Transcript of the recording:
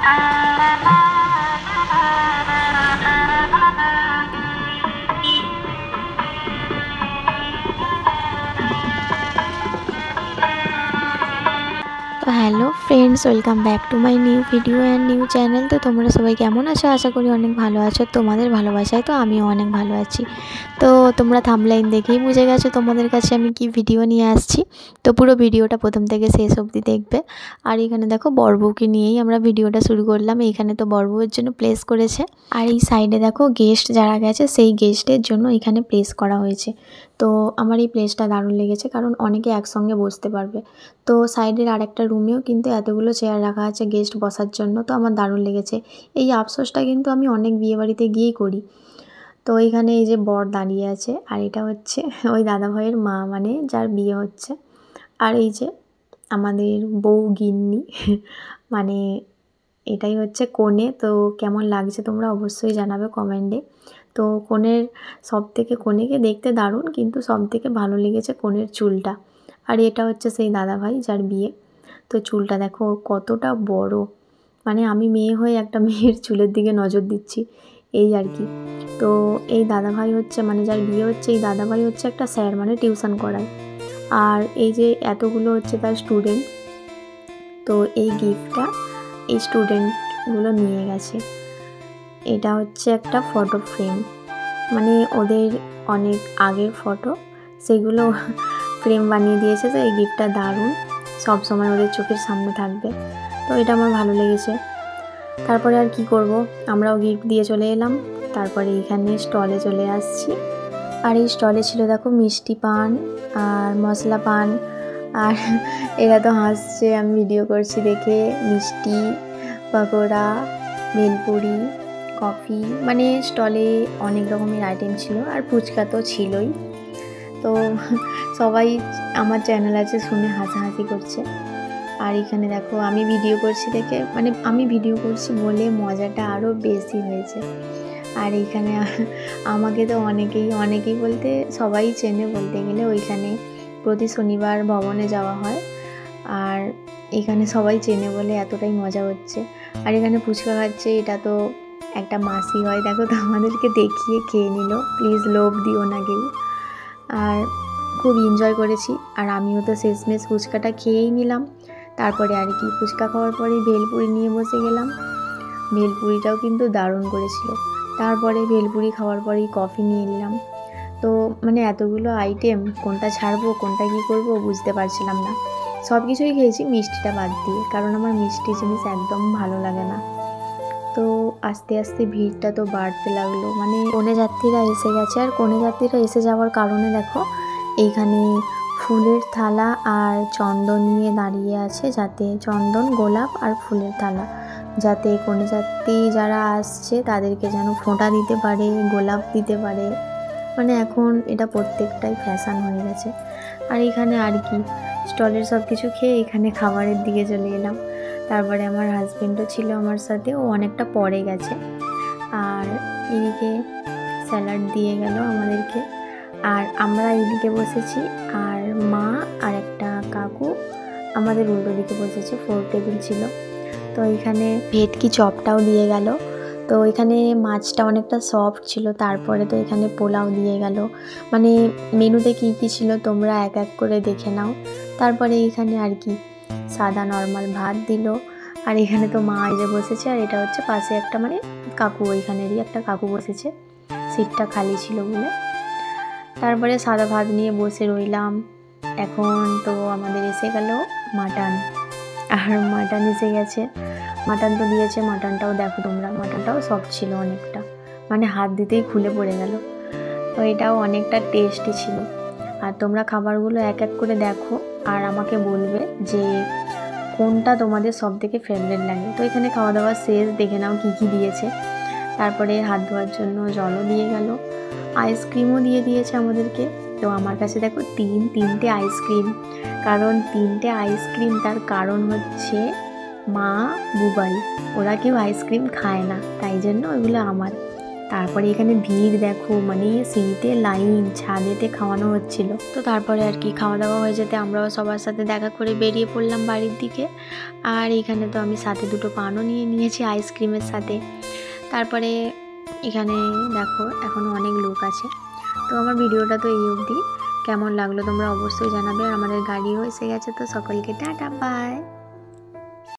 তো hello friends, welcome back to my new video and new channel. তো তোমরা সবাই কেমন আছো? আশা করি অনেক ভালো আছো। তোমাদের ভালোবাসায় তো আমিও অনেক ভালো আছি। তো তোমরা থাম্বনেইল দেখেই বুঝে গেছো তোমাদের কাছে আমি কি ভিডিও নিয়ে আসছি। তো পুরো ভিডিওটা প্রথম থেকে শেষ অবধি দেখবে। আর এখানে দেখো বড়বউকে নিয়েই আমরা ভিডিওটা শুরু করলাম। এইখানে তো বড়বউয়ের জন্য প্লেস করেছে, আর এই সাইডে দেখো গেস্ট যারা গেছে সেই গেস্টের জন্য এখানে প্লেস করা হয়েছে। তো আমার এই প্লেসটা দারুণ লেগেছে, কারণ অনেকে একসঙ্গে বসতে পারবে। তো সাইডের আরেকটা রুমেও কিন্তু এতগুলো চেয়ার রাখা আছে গেস্ট বসার জন্য। তো আমার দারুণ লেগেছে। এই আফসোসটা কিন্তু আমি অনেক বিয়েবাড়িতে গিয়েই করি। তো এইখানে এই যে বর দাঁড়িয়ে আছে, আর এটা হচ্ছে ওই দাদাভাইয়ের মা, মানে যার বিয়ে হচ্ছে। আর এই যে আমাদের বউ গিন্নি মানে এটাই হচ্ছে কনে। তো কেমন লাগছে তোমরা অবশ্যই জানাবে কমেন্টে। তো কনেকে দেখতে দারুণ, কিন্তু সবথেকে ভালো লেগেছে কনের চুলটা। আর এটা হচ্ছে সেই দাদাভাই যার বিয়ে। তো চুলটা দেখো কতটা বড়, মানে আমি মেয়ে হয়ে একটা মেয়ের চুলের দিকে নজর দিচ্ছি এই আর কি। তো এই দাদাভাই হচ্ছে, মানে যার বিয়ে হচ্ছে, এই দাদাভাই হচ্ছে একটা স্যার, মানে টিউশন করায়। আর এই যে এতগুলো হচ্ছে তার স্টুডেন্ট। তো এই গিফটটা এই স্টুডেন্টগুলো নিয়ে গেছে। এটা হচ্ছে একটা ফটো ফ্রেম, মানে ওদের অনেক আগের ফটো, সেগুলো ফ্রেম বানিয়ে দিয়েছে। তো এই গিফটটা দারুণ, সব সময় ওদের চোখের সামনে থাকবে। তো এটা আমার ভালো লেগেছে। তারপরে আর কি করব, আমরাও গিফট দিয়ে চলে এলাম। তারপরে এইখানে স্টলে চলে আসছি। আর এই স্টলে ছিল দেখো মিষ্টি পান আর মশলা পান। আর এরা তো হাসছে আমি ভিডিও করছি দেখে। মিষ্টি, পকোড়া, ভেলপুরি, কফি, মানে স্টলে অনেক রকমের আইটেম ছিল। আর ফুচকা তো ছিলই। তো সবাই আমার চ্যানেল আছে শুনে হাসাহাসি করছে। আর এখানে দেখো আমি ভিডিও করছি দেখে, মানে আমি ভিডিও করছি বলে মজাটা আরও বেশি হয়েছে। আর এইখানে আমাকে তো অনেকেই বলতে সবাই চেনে বলতে গেলে। ওইখানে প্রতি শনিবার ভবনে যাওয়া হয়, আর এখানে সবাই চেনে বলে এতটাই মজা হচ্ছে। আর এখানে ফুচকা খাচ্ছে, এটা তো একটা মাসি হয়, দেখো তো আমাদেরকে দেখিয়ে খেয়ে নিল। প্লিজ লোভ দিও না কেউ। আর খুব এনজয় করেছি। আর আমিও তো শেষমেশ ফুচকাটা খেয়েই নিলাম। তারপরে আর কি, ফুচকা খাওয়ার পরেই ভেলপুরি নিয়ে বসে গেলাম। ভেলপুরিটাও কিন্তু দারুণ করেছিল। তারপরে ভেলপুরি খাওয়ার পরেই কফি নিয়ে নিলাম। তো মানে এতগুলো আইটেম কোনটা ছাড়বো কোনটা কী করবো বুঝতে পারছিলাম না। সব কিছুই খেয়েছি মিষ্টিটা বাদ দিয়ে, কারণ আমার মিষ্টি জিনিস একদম ভালো লাগে না। তো আস্তে আস্তে ভিড়টা তো বাড়তে লাগলো, মানে কনে যাত্রীরা এসে গেছে। আর কনে যাত্রীরা এসে যাওয়ার কারণে দেখো এইখানে ফুলের থালা আর চন্দন নিয়ে দাঁড়িয়ে আছে, যাতে চন্দন, গোলাপ আর ফুলের থালা, যাতে কনে যাত্রী যারা আসছে তাদেরকে যেন ফোঁটা দিতে পারে, গোলাপ দিতে পারে। মানে এখন এটা প্রত্যেকটাই ফ্যাশন হয়ে গেছে। আর এখানে আর কি, স্টলের সব কিছু খেয়ে এখানে খাবারের দিকে চলে এলাম। তারপরে আমার হাজব্যান্ডও ছিল আমার সাথে, ও অনেকটা পরে গেছে। আর এদিকে স্যালাড দিয়ে গেল আমাদেরকে। আর আমরা এইদিকে বসেছি, আর মা আর একটা কাকু আমাদের উল্টো দিকে বসেছে, 4 টেবিল ছিল। তো এখানে ভেটকি চপটাও দিয়ে গেল। তো এখানে মাছটা অনেকটা সফট ছিল। তারপরে তো এখানে পোলাও দিয়ে গেল। মানে মেনুতে কী কী ছিল তোমরা এক এক করে দেখে নাও। তারপরে এখানে আর কি সাদা নর্মাল ভাত দিল। আর এখানে তো মা এই যে বসেছে, আর এটা হচ্ছে পাশে একটা, মানে কাকু, ওইখানেরই একটা কাকু বসেছে, সিটটা খালি ছিল বলে। তারপরে সাদা ভাত নিয়ে বসে রইলাম। এখন তো আমাদের এসে গেল মাটন। আর মাটন এসে গেছে, মাটন তো দিয়েছে। মাটনটাও দেখো তোমরা, মাটনটাও সফট ছিল অনেকটা, মানে হাত দিতেই খুলে পড়ে গেল। তো এটাও অনেকটা টেস্টি ছিল। আর তোমরা খাবারগুলো এক এক করে দেখো, আর আমাকে বলবে যে কোনটা তোমাদের সব থেকে ফেভারিট লাগে। তো এখানে খাওয়া দাওয়া শেষ, দেখে নাও কী কী দিয়েছে। তারপরে হাত ধোয়ার জন্য জলও দিয়ে গেল, আইসক্রিমও দিয়ে দিয়েছে আমাদেরকে। তো আমার কাছে দেখো তিনটে আইসক্রিম। কারণ 3টে আইসক্রিম, তার কারণ হচ্ছে মা, বুবাই, ওরা কেউ আইসক্রিম খায় না, তাই জন্য ওইগুলো আমার। তারপরে এখানে ভিড় দেখো, মানে সিঁড়িতে লাইন, ছাদেতে খাওয়ানো হচ্ছিল। তো তারপরে আর কি খাওয়া দাওয়া হয়ে যেতে আমরাও সবার সাথে দেখা করে বেরিয়ে পড়লাম বাড়ির দিকে। আর এখানে তো আমি সাথে দুটো পানও নিয়ে নিয়েছি আইসক্রিমের সাথে। তারপরে এখানে দেখো এখনও অনেক লোক আছে। তো আমার ভিডিওটা তো এই অবধি। কেমন লাগলো তোমরা অবশ্যই জানাবে। আর আমাদের গাড়িও এসে গেছে। তো সকলকে টাটা বাই।